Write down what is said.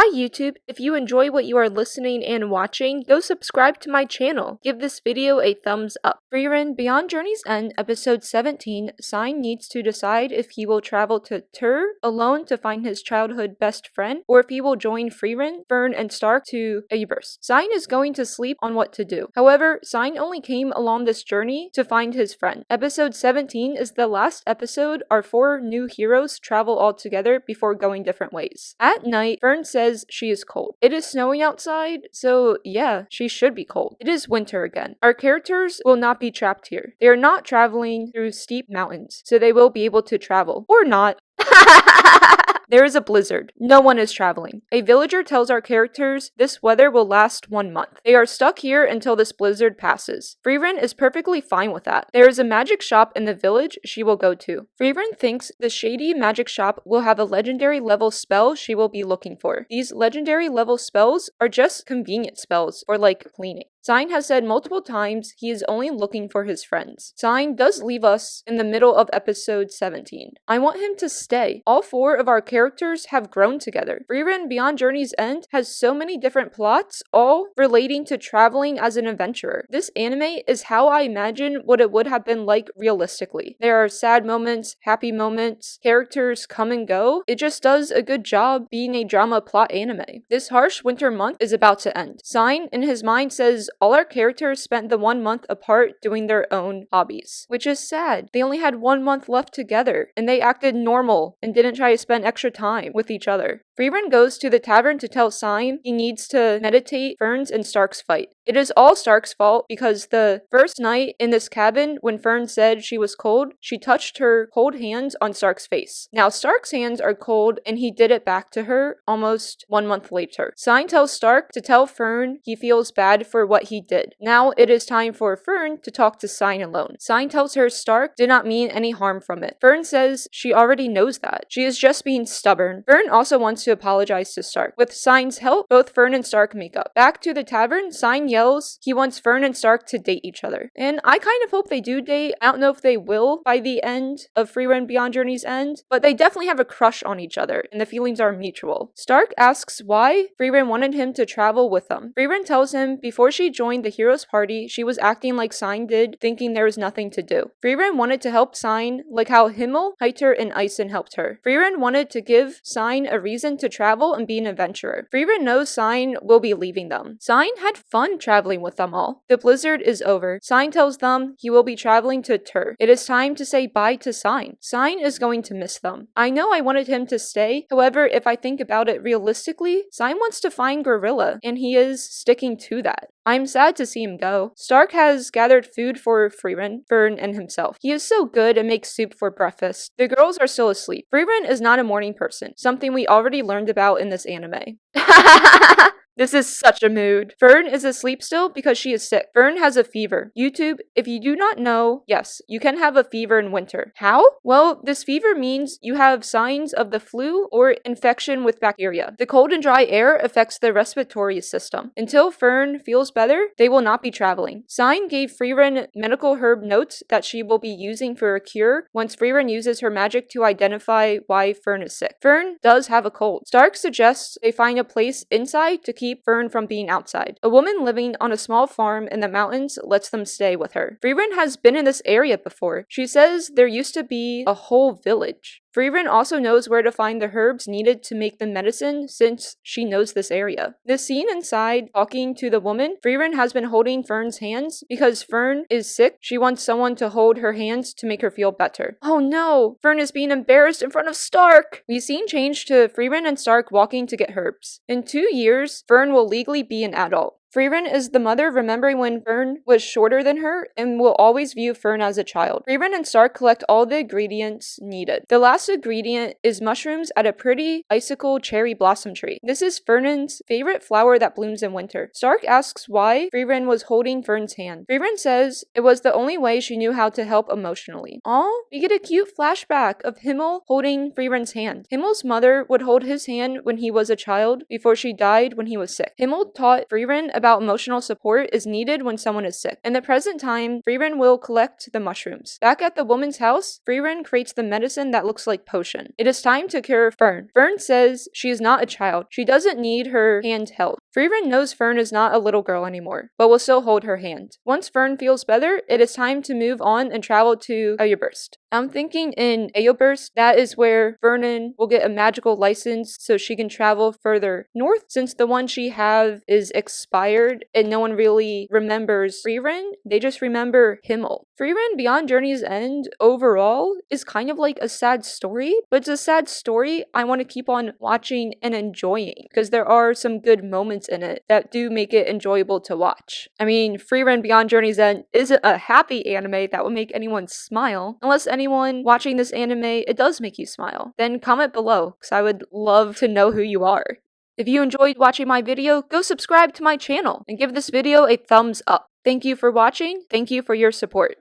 Hi YouTube, if you enjoy what you are listening and watching, go subscribe to my channel. Give this video a thumbs up. Frieren, Beyond Journey's End, episode 17, Sign needs to decide if he will travel to Tur alone to find his childhood best friend, or if he will join Frieren, Fern, and Stark to Abers. Sign is going to sleep on what to do. However, Sign only came along this journey to find his friend. Episode 17 is the last episode our four new heroes travel all together before going different ways. At night, Fern says she is cold. It is snowing outside, so yeah, she should be cold. It is winter again. Our characters will not be trapped here. They are not traveling through steep mountains, so they will be able to travel. Or not. There is a blizzard. No one is traveling. A villager tells our characters this weather will last 1 month. They are stuck here until this blizzard passes. Frieren is perfectly fine with that. There is a magic shop in the village she will go to. Frieren thinks the shady magic shop will have a legendary level spell she will be looking for. These legendary level spells are just convenient spells, or like cleaning. Sign has said multiple times he is only looking for his friends. Sign does leave us in the middle of episode 17. I want him to stay. All four of our characters have grown together. Frieren Beyond Journey's End has so many different plots, all relating to traveling as an adventurer. This anime is how I imagine what it would have been like realistically. There are sad moments, happy moments, characters come and go. It just does a good job being a drama plot anime. This harsh winter month is about to end. Sign in his mind says all our characters spent the 1 month apart doing their own hobbies, which is sad. They only had 1 month left together, and they acted normal and didn't try to spend extra time with each other. Frieren goes to the tavern to tell Sign he needs to meditate Fern's and Stark's fight. It is all Stark's fault because the first night in this cabin when Fern said she was cold, she touched her cold hands on Stark's face. Now Stark's hands are cold and he did it back to her almost 1 month later. Sign tells Stark to tell Fern he feels bad for what he did. Now it is time for Fern to talk to Sign alone. Sign tells her Stark did not mean any harm from it. Fern says she already knows that. She is just being stubborn. Fern also wants to apologize to Stark. With Sign's help, both Fern and Stark make up. Back to the tavern, Sign yells he wants Fern and Stark to date each other. And I kind of hope they do date. I don't know if they will by the end of Frieren Beyond Journey's End, but they definitely have a crush on each other, and the feelings are mutual. Stark asks why Frieren wanted him to travel with them. Frieren tells him before she joined the hero's party, she was acting like Sign did, thinking there was nothing to do. Frieren wanted to help Sign like how Himmel, Heiter, and Eisen helped her. Frieren wanted to give Sign a reason to travel and be an adventurer. Frieren knows Sign will be leaving them. Sign had fun traveling with them all. The blizzard is over. Sign tells them he will be traveling to Tur. It is time to say bye to Sign. Sign is going to miss them. I know I wanted him to stay, however, if I think about it realistically, Sign wants to find Gorilla, and he is sticking to that. I'm sad to see him go. Stark has gathered food for Frieren, Fern, and himself. He is so good and makes soup for breakfast. The girls are still asleep. Frieren is not a morning person, something we already learned about in this anime. This is such a mood. Fern is asleep still because she is sick. Fern has a fever. YouTube, if you do not know, yes, you can have a fever in winter. How? Well, this fever means you have signs of the flu or infection with bacteria. The cold and dry air affects the respiratory system. Until Fern feels better, they will not be traveling. Sign gave Frieren medical herb notes that she will be using for a cure once Frieren uses her magic to identify why Fern is sick. Fern does have a cold. Stark suggests they find a place inside to keep Fern from being outside. A woman living on a small farm in the mountains lets them stay with her. Frieren has been in this area before. She says there used to be a whole village. Frieren also knows where to find the herbs needed to make the medicine since she knows this area. The scene inside talking to the woman, Frieren has been holding Fern's hands because Fern is sick. She wants someone to hold her hands to make her feel better. Oh no! Fern is being embarrassed in front of Stark! We scene change to Frieren and Stark walking to get herbs. In 2 years, Fern will legally be an adult. Frieren is the mother remembering when Fern was shorter than her and will always view Fern as a child. Frieren and Stark collect all the ingredients needed. The last ingredient is mushrooms at a pretty icicle cherry blossom tree. This is Fern's favorite flower that blooms in winter. Stark asks why Frieren was holding Fern's hand. Frieren says it was the only way she knew how to help emotionally. Aw, we get a cute flashback of Himmel holding Frieren's hand. Himmel's mother would hold his hand when he was a child before she died when he was sick. Himmel taught Frieren about emotional support is needed when someone is sick. In the present time, Frieren will collect the mushrooms. Back at the woman's house, Frieren creates the medicine that looks like potion. It is time to cure Fern. Fern says she is not a child. She doesn't need her hand held. Frieren knows Fern is not a little girl anymore, but will still hold her hand. Once Fern feels better, it is time to move on and travel to Ayoburst. I'm thinking in Ayoburst, that is where Vernon will get a magical license so she can travel further north, since the one she have is expired and no one really remembers Frieren. They just remember Himmel. Frieren Beyond Journey's End overall is kind of like a sad story, but it's a sad story I want to keep on watching and enjoying because there are some good moments in it that do make it enjoyable to watch. I mean, Frieren Beyond Journey's End isn't a happy anime that will make anyone smile. Unless anyone watching this anime, it does make you smile. Then comment below, because I would love to know who you are. If you enjoyed watching my video, go subscribe to my channel and give this video a thumbs up. Thank you for watching. Thank you for your support.